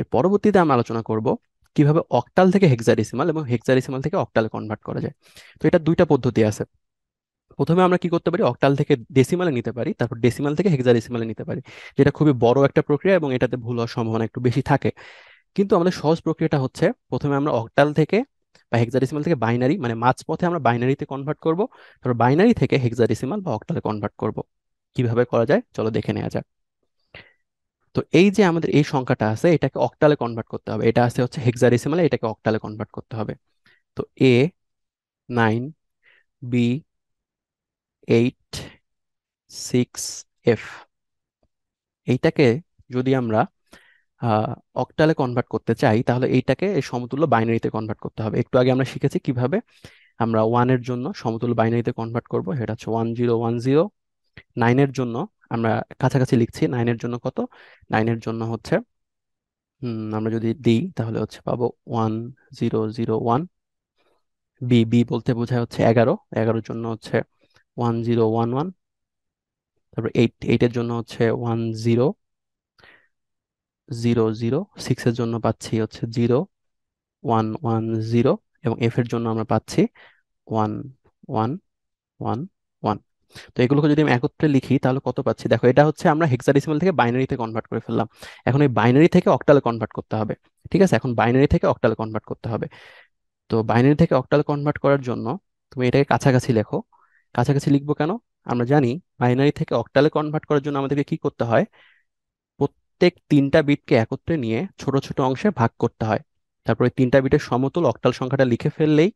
এর পরবর্তীতে আমরা আলোচনা করব কিভাবে অক্টাল থেকে হেক্সাডেসিমাল এবং হেক্সাডেসিমাল থেকে অক্টালে কনভার্ট করা যায়। তো এটা দুইটা পদ্ধতি আছে। প্রথমে আমরা কি করতে পারি, অক্টাল থেকে ডেসিমালে নিতে পারি, তারপর ডেসিমাল থেকে হেক্সাডেসিমালে নিতে পারি, যেটা খুবই বড় একটা প্রক্রিয়া এবং এটাতে ভুল হওয়ার সম্ভাবনা একটু বেশি থাকে। কিন্তু আমাদের সহজ প্রক্রিয়াটা হচ্ছে প্রথমে আমরা অক্টাল থেকে বা হেক্সাডেসিমাল থেকে বাইনারি মানে মাঝপথে আমরা বাইনারিতে কনভার্ট করব, তারপর বাইনারি থেকে হেক্সাডেসিমাল বা অক্টালে কনভার্ট করব। কিভাবে করা যায় চলো দেখে নেওয়া যাক। তো এই যে আমাদের এই সংখ্যাটা আছে এটাকে অক্টালে কনভার্ট করতে হবে, এটা আছে হচ্ছে হেক্সাডেসিমালে, এটাকে অক্টালে কনভার্ট করতে হবে। তো A9 B8 6F এইটাকে যদি আমরা অক্টালে কনভার্ট করতে চাই তাহলে এইটাকে এই সমতুল্য বাইনারিতে কনভার্ট করতে হবে। একটু আগে আমরা শিখেছি কিভাবে আমরা 1-এর জন্য সমতুল্য বাইনারিতে কনভার্ট করব, সেটা হচ্ছে 1010। 9-এর জন্য আমরা কাছাকাছি লিখছি, 9-এর জন্য কত, 9-এর জন্য হচ্ছে আমরা যদি দিই তাহলে হচ্ছে পাবো 1001। বি বি বলতে বোঝায় হচ্ছে 11, 11-এর জন্য হচ্ছে 1011। তারপর 8-এর জন্য হচ্ছে 1000। 6-এর জন্য পাচ্ছি হচ্ছে 0110 এবং এফ-এর জন্য আমরা পাচ্ছি 1111। তো এগুলোকে যদি আমি একত্রে লিখি তাহলে কত পাচ্ছি দেখো, এটা হচ্ছে আমরা হেক্সাডেসিমাল থেকে বাইনারিতে কনভার্ট করে ফেললাম। এখন এই বাইনারি থেকে অক্টালে কনভার্ট করতে হবে। ঠিক আছে, এখন বাইনারি থেকে অক্টালে কনভার্ট করতে হবে। তো বাইনারি থেকে অক্টালে কনভার্ট করার জন্য তুমি এটাকে কাছাকাছি লেখো। কাছাকাছি লিখবো কেন, আমরা জানি বাইনারি থেকে অক্টালে কনভার্ট করার জন্য আমাদেরকে কি করতে হয়, প্রত্যেক 3টা বিটকে একত্রে নিয়ে ছোট ছোট অংশে ভাগ করতে হয়। তারপরে 3টা বিটের সমতুল অক্টাল সংখ্যাটা লিখে ফেললেই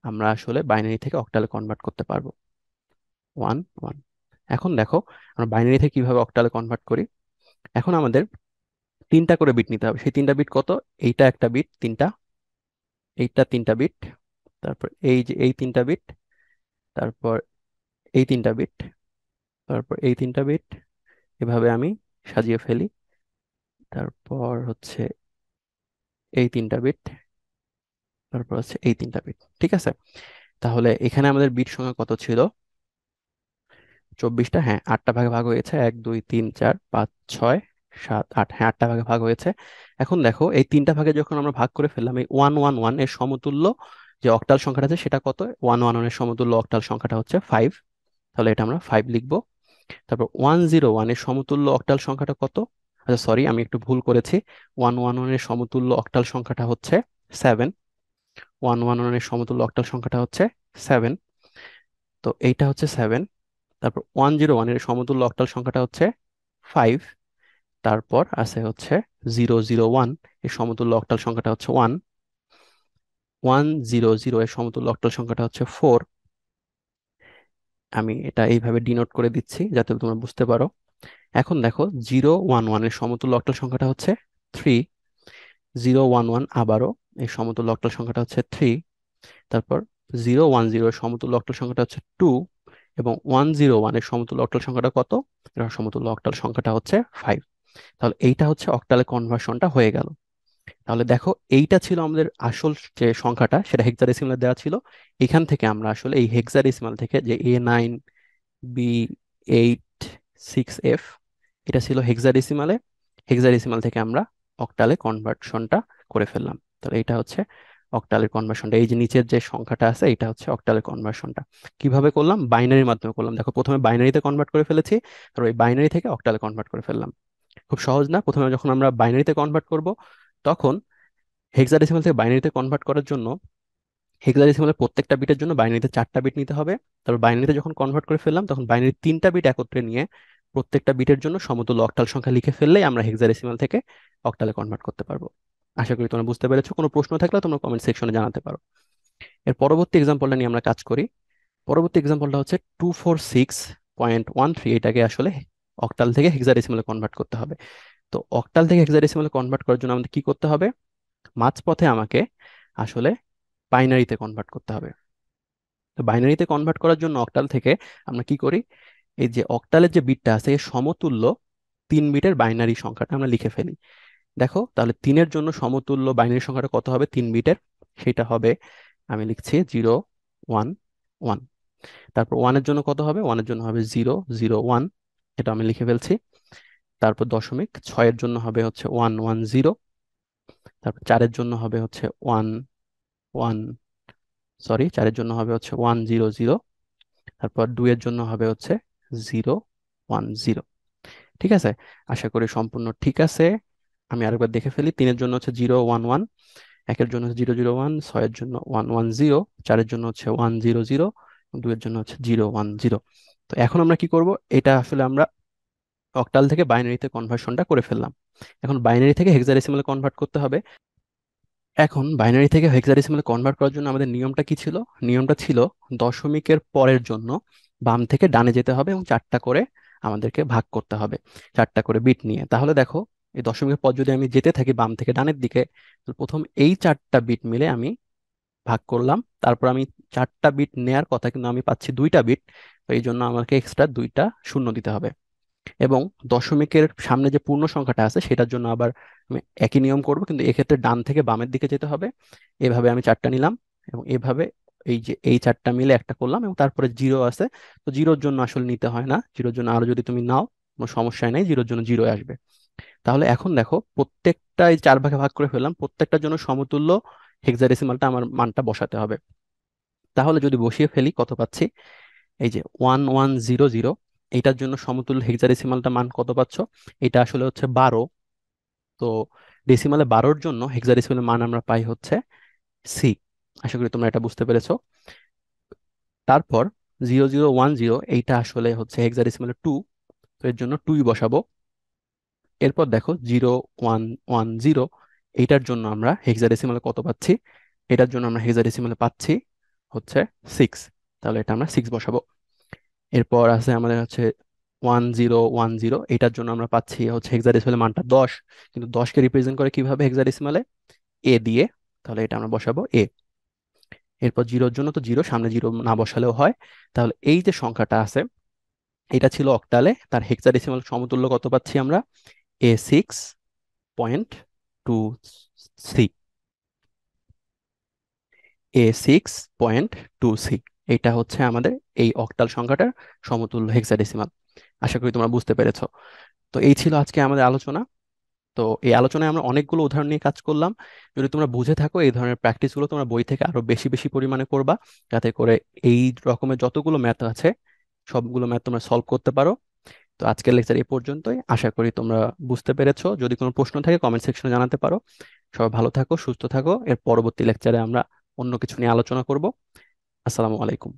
আমরা আসলে বাইনারি থেকে অক্টালে কনভার্ট করতে পারবো। 1 1। এখন দেখো আমরা বাইনারি থেকে কিভাবে অক্টালে কনভার্ট করি। এখন আমাদের 3টা করে বিট নিতে হবে, সেই 3টা বিট কত, এইটা একটা বিট 3টা, এইটা 3টা বিট, তারপর এই যে এই 3টা বিট, তারপর এই 3টা বিট, তারপর এই 3টা বিট, এভাবে আমি সাজিয়ে ফেলি। তারপর হচ্ছে এই 3টা বিট, তারপর হচ্ছে এই 3টা বিট। ঠিক আছে, তাহলে এখানে আমাদের বিট সংখ্যা কত ছিল, 24টা। হ্যাঁ, 8টা ভাগে ভাগ হয়েছে, 1 2 3 4 5 6 7 8, হ্যাঁ 8টা ভাগে ভাগ হয়েছে। এখন দেখো এই 3টা ভাগে যখন আমরা ভাগ করে ফেললাম, এই 111 এর সমতুল্য যে অক্টাল সংখ্যাটা আছে সেটা কত, 111 এর সমতুল্য অক্টাল সংখ্যাটা হচ্ছে 5। তাহলে এটা আমরা 5 লিখবো। তারপর 101 এর সমতুল্য অক্টাল সংখ্যাটা কত, আচ্ছা সরি আমি একটু ভুল করেছি, 111 এর সমতুল্য অক্টাল সংখ্যাটা হচ্ছে 7। 111 এর সমতুল্য অক্টাল সংখ্যাটা হচ্ছে 7। তো এইটা হচ্ছে 7। তারপর 101 এর সমতুল্য অক্টাল সংখ্যাটা হচ্ছে 5। তারপর আছে হচ্ছে 001 এর সমতুল্য অক্টাল সংখ্যাটা হচ্ছে 1। 100 এর সমতুল্য অক্টাল সংখ্যাটা হচ্ছে 4। আমি এটা এইভাবে ডিনোট করে দিচ্ছি যাতে তোমরা বুঝতে পারো। এখন দেখো 011 এর সমতুল্য অক্টাল সংখ্যাটা হচ্ছে 3। 011 আবারও এই সমতুল্য অক্টাল সংখ্যাটা হচ্ছে 3। তারপর 010 এর সমতুল্য অক্টাল সংখ্যাটা হচ্ছে 2 এবং 101 এর সমতুল্য অক্টাল সংখ্যাটা কত, এর সমতুল্য অক্টাল সংখ্যাটা হচ্ছে 5। তাহলে এইটা হচ্ছে অক্টালে কনভার্সনটা হয়ে গেল। তাহলে দেখো এইটা ছিল আমাদের আসল যে সংখ্যাটা, সেটা হেক্সাডেসিমালে দেওয়া ছিল। এখান থেকে আমরা আসলে এই হেক্সাডেসিমাল থেকে যে A9 B8 6F এটা ছিল হেক্সাডেসিমালে, হেক্সাডেসিমাল থেকে আমরা অক্টালে কনভার্সনটা করে ফেললাম। তাহলে এটা হচ্ছে অক্টালের কনভার্সনটা, এই যে নিচের যে সংখ্যাটা আছে এটা হচ্ছে অক্টালের কনভার্সনটা। কিভাবে করলাম, বাইনারির মাধ্যমে করলাম। দেখো প্রথমে বাইনারিতে কনভার্ট করে ফেলেছি, তারপর এই বাইনারি থেকে অক্টালে কনভার্ট করে ফেললাম। খুব সহজ না, প্রথমে যখন আমরা বাইনারিতে কনভার্ট করব তখন হেক্সাডেসিমাল থেকে বাইনারিতে কনভার্ট করার জন্য হেক্সাডেসিমালের প্রত্যেকটা বিটের জন্য বাইনারিতে 4টা বিট নিতে হবে। তারপর বাইনারিতে যখন কনভার্ট করে ফেললাম তখন বাইনারির 3টা বিট একত্রে নিয়ে প্রত্যেকটা বিটের জন্য সমতুল্য অক্টাল সংখ্যা লিখে ফেললেই আমরা হেক্সাডেসিমাল থেকে অক্টালে কনভার্ট করতে পারবো। আশা করি তোমরা বুঝতে পেরেছো, কোনো প্রশ্ন থাকলে তোমরা কমেন্ট সেকশনে জানাতে পারো। এর পরবর্তী এক্সাম্পলটা নিয়ে আমরা কাজ করি। পরবর্তী এক্সাম্পলটা হচ্ছে 246.13, এটাকে আসলে অক্টাল থেকে হেক্সাডেসিমালে কনভার্ট করতে হবে। তো অক্টাল থেকে হেক্সাডেসিমালে কনভার্ট করার জন্য আমাদের কি করতে হবে, মাঝপথে আমাকে আসলে বাইনারিতে কনভার্ট করতে হবে। তো বাইনারিতে কনভার্ট করার জন্য অক্টাল থেকে আমরা কি করি, এই যে অক্টালের যে বিটটা আছে এর সমতুল্য 3 বিটের বাইনারি সংখ্যাটা আমরা লিখে ফেলি। দেখো তাহলে 3-এর জন্য সমতুল্য বাইনারি সংখ্যাটা কত হবে 3 বিটের, সেটা হবে, আমি লিখছি 011। তারপর 1-এর জন্য কত হবে, 1-এর জন্য হবে 001, এটা আমি লিখে ফেলছি। তারপর দশমিক 6-এর জন্য হবে হচ্ছে 110। তারপর 4-এর জন্য হবে হচ্ছে 1 1, সরি 4-এর জন্য হবে হচ্ছে 1 0 0। তারপর 2-এর জন্য হবে হচ্ছে 0 1 0। ঠিক আছে, আশা করি সম্পূর্ণ ঠিক আছে। আমি আরেকবার দেখে ফেলি। 3-এর জন্য হচ্ছে 0 1 1, 1-এর জন্য হচ্ছে 0 0 1, 6-এর জন্য 1 1 0, 4-এর জন্য হচ্ছে 1 0 0, 2-এর জন্য হচ্ছে 0 1 0। তো এখন আমরা কি করব, এটা আসলে আমরা অক্টাল থেকে বাইনারিতে কনভার্সনটা করে ফেললাম। এখন বাইনারি থেকে হেক্সাডেসিমালে কনভার্ট করতে হবে। এখন বাইনারি থেকে হেক্সাডেসিমালে কনভার্ট করার জন্য আমাদের নিয়মটা কি ছিল? নিয়মটা ছিল দশমিকের পরের জন্য বাম থেকে ডানে যেতে হবে এবং 4টা করে আমাদেরকে ভাগ করতে হবে, 4টা করে বিট নিয়ে। তাহলে দেখো, এই দশমিকের পর যদি আমি যেতে থাকি বাম থেকে ডানের দিকে, তো প্রথম এই 4টা বিট মিলে আমি ভাগ করলাম। তারপর আমি 4টা বিট নেয়ার কথা, কিন্তু আমি পাচ্ছি 2টা বিট। তো এই জন্য আমাকে এক্সট্রা 2টা শূন্য দিতে হবে। এবং দশমিকের সামনে যে পূর্ণ সংখ্যাটা আছে সেটার জন্য আবার আমি একই নিয়ম করব, কিন্তু এক্ষেত্রে ডান থেকে বামের দিকে যেতে হবে। এভাবে আমি 4টা নিলাম এবং এভাবে এই যে এই 4টা মিলে একটা করলাম, এবং তারপরে জিরো আছে। তো জিরোর জন্য আসলে নিতে হয় না, জিরোর জন্য আরো যদি তুমি নাও কোনো সমস্যাই নাই, জিরোর জন্য জিরো আসবে। তাহলে এখন দেখো, প্রত্যেকটা এই 4 ভাগে ভাগ করে ফেললাম, প্রত্যেকটার জন্য সমতুল্য হেক্সাডেসিমালটা আমার মানটা বসাতে হবে। তাহলে যদি বসিয়ে ফেলি কত পাচ্ছি, এই যে 1100, এইটার জন্য সমতুল্য হেক্সাডেসিমালটা মান কত পাচ্ছ? এটা আসলে হচ্ছে 12। তো ডেসিমালে 12-র জন্য হেক্সাডেসিমালের মান আমরা পাই হচ্ছে 6। আশা করি তোমরা এটা বুঝতে পেরেছো। তারপর 0010, এইটা আসলে হচ্ছে হেক্সাডেসিমালে 2। তো এর জন্য 2 বসাবো। এরপর দেখো 0110, এইটার জন্য আমরা হেক্সাডেসিমালে কত পাচ্ছি? এটার জন্য আমরা হেক্সাডেসিমালে পাচ্ছি হচ্ছে 6। তাহলে এটা আমরা 6 বসাবো। এরপর আছে আমাদের হচ্ছে 1010, এটার জন্য আমরা পাচ্ছি হচ্ছে হেক্সাডেসিমালের মানটা 10। কিন্তু 10কে রিপ্রেজেন্ট করে কিভাবে হেক্সাডেসিমালে? এ দিয়ে। তাহলে এটা আমরা বসাবো এ। এরপর জিরোর জন্য তো জিরো, সামনে জিরো না বসালেও হয়। তাহলে এই যে সংখ্যাটা আছে, এটা ছিল অক্টালে, তার হেক্সাডেসিমাল সমতুল্য কত পাচ্ছি আমরা? A6.2C। A6.2C, এটা হচ্ছে আমাদের এই অক্টাল সংখ্যাটার সমতুল্য হেক্সাডেসিমাল। আশা করি তোমরা বুঝতে পেরেছো। তো এই ছিল আজকে আমাদের আলোচনা। তো এই আলোচনায় আমরা অনেকগুলো উদাহরণ নিয়ে কাজ করলাম। যদি তোমরা বুঝে থাকো, এই ধরনের প্র্যাকটিসগুলো তোমরা বই থেকে আরো বেশি বেশি পরিমাণে করবা, যাতে করে এই রকমের যতগুলো ম্যাথ আছে সবগুলো ম্যাথ তোমরা সলভ করতে পারো। তো আজকের লেকচার এই পর্যন্তই। আশা করি তোমরা বুঝতে পেরেছো। যদি কোনো প্রশ্ন থাকে কমেন্ট সেকশনে জানাতে পারো। সবাই ভালো থাকো, সুস্থ থাকো। এর পরবর্তী লেকচারে আমরা অন্য কিছু নিয়ে আলোচনা করব। আসসালামু আলাইকুম।